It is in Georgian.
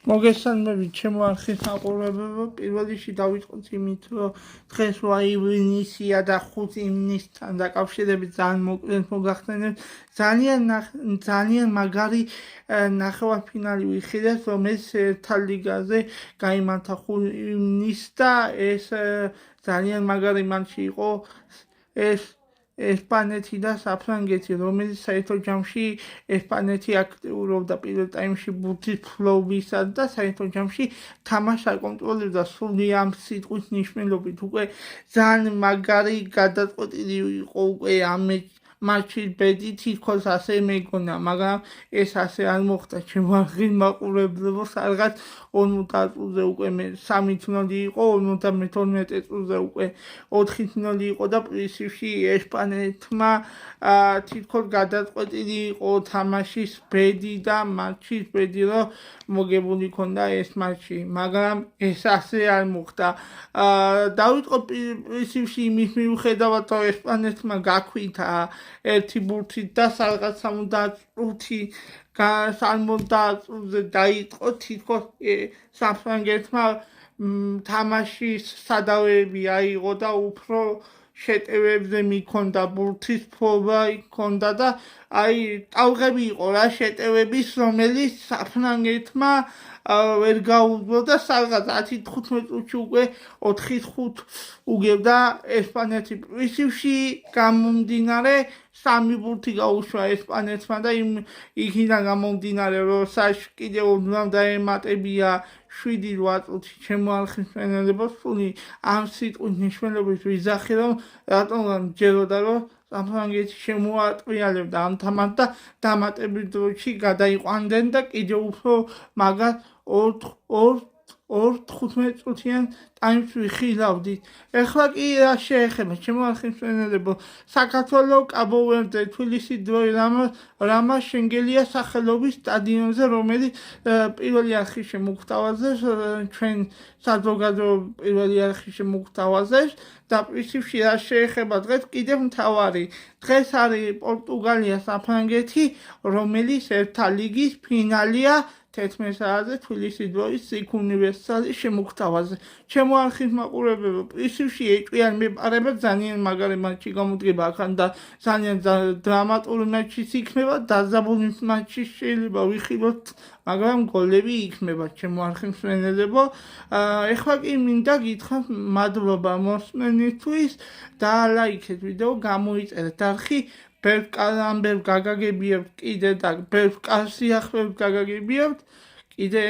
მოგესალმებით ჩემო არხის მაყურებლებო, პირველ რიგში დავიწყოთ იმით, რომ დღეს 8 ივნისია და 5 ივნისთან დაკავშირებით ძალიან მოკლედ მოგახსენებთ ძალიან მაგარი ნახევარფინალი ვიხილეთ, რომელიც ერთა ლიგაზე გაიმართა 5 ივნისს და ეს ძალიან მაგარი მატჩი იყო. ეს ესპანეთი და საფრანგეთი, რომელიც საერთო ჯამში ესპანეთი აქტიურობდა პირველ ტაიმში ბურთის ფლობისას და საერთო ჯამში თამაშს აკონტროლებდა სრული ამ სიტყვის მნიშვნელობით. უკვე ძალიან მაგარი გადაწყვეტილი იყო უკვე ამ მატჩის ბედი, თითქოს ასე მეგონა, მაგრამ ეს ასე არ მოხდა. ჩემო არხის მაყურებლებო, სადღაც 50 წუთზე უკვე 3-0 იყო, 52 წუთზე უკვე 4-0 იყო და პრინციპში ესპანეთმა თითქოს გადაწყვეტილი იყო თამაშის ბედი და მატჩის ბედი, რომ მოგებული ქონდა ეს მატჩი, მაგრამ ეს ასე არ მოხდა. დავიწყო პრინციპში იმის მიუხედავად, რომ ესპანეთმა გაქვითა ერთი ბურთით და სადღაც 70 წუთზე დაიწყო თითქოს საფრანგეთმა თამაშის სადავეები აიღო და უფრო შეტევებზე მიქონდა ბურთის ფლობა იქონდა და ტალღები იყო რა შეტევების, რომელიც საფრანგეთმა ვერ გაუძლო და სადღაც 10-15 წუთში უკვე 4-5 უგებდა ესპანეთი. პრინციპში გამომდინარე 3 ბურთი გაუშვა ესპანეთმა და იქიდან გამომდინარე, რომ საერთოდ კიდევ ოდნავ დაემატებია 7-8 წუთი. ჩემო არხის მშენებლობა სული ამ სიტყვის მნიშვნელობით ვიზახი, რომ რატომ ჯეროდა რომ საფრანგეთი შემოატრიალებდა ამ თამაშს და დამატების დროში გადაიყვანდნენ და კიდევ უფრო მაგას 15 წუთიან ტაიმს ვიხილავდით. ეხლა კი რა შეეხება ჩემო არხის მშენებლობა, საქართველოს კაბო-ვერდე თბილისის დროი რამა შენგელია სახელობის სტადიონზე, რომელიც პირველი არხის შემოგთავაზებს ჩვენ საზოგადო პირველი არხის შემოგთავაზებს და პრინციპში რა შეეხება დღეს კიდევ მთავარი. დღეს არის პორტუგალია საფრანგეთი, რომელიც ერთა ლიგის ფინალია 11 საათზე თბილისის დროის SIEK უნივერსალის შემოგთავაზე. ჩემო არხის მაყურებლებო, პრინციპში ეჭვიან მეპარება ძალიან მაგარი მატჩი გამოდგება აქან და ძალიან დრამატული მატჩიც იქნება, დაძაბული მატჩი შეიძლება ვიხილოთ, მაგრამ გოლები იქნება ჩემო არხის მშენებლებო. ეხლა კი მინდა გითხრათ მადლობა მოსმენისთვის და ლაიქეთ ვიდეო, გამოიწერეთ არხი, ბევრ გაგაგებიებთ კიდე და ბევრ კარგ სიახლეებს გაგაგებიებთ კიდე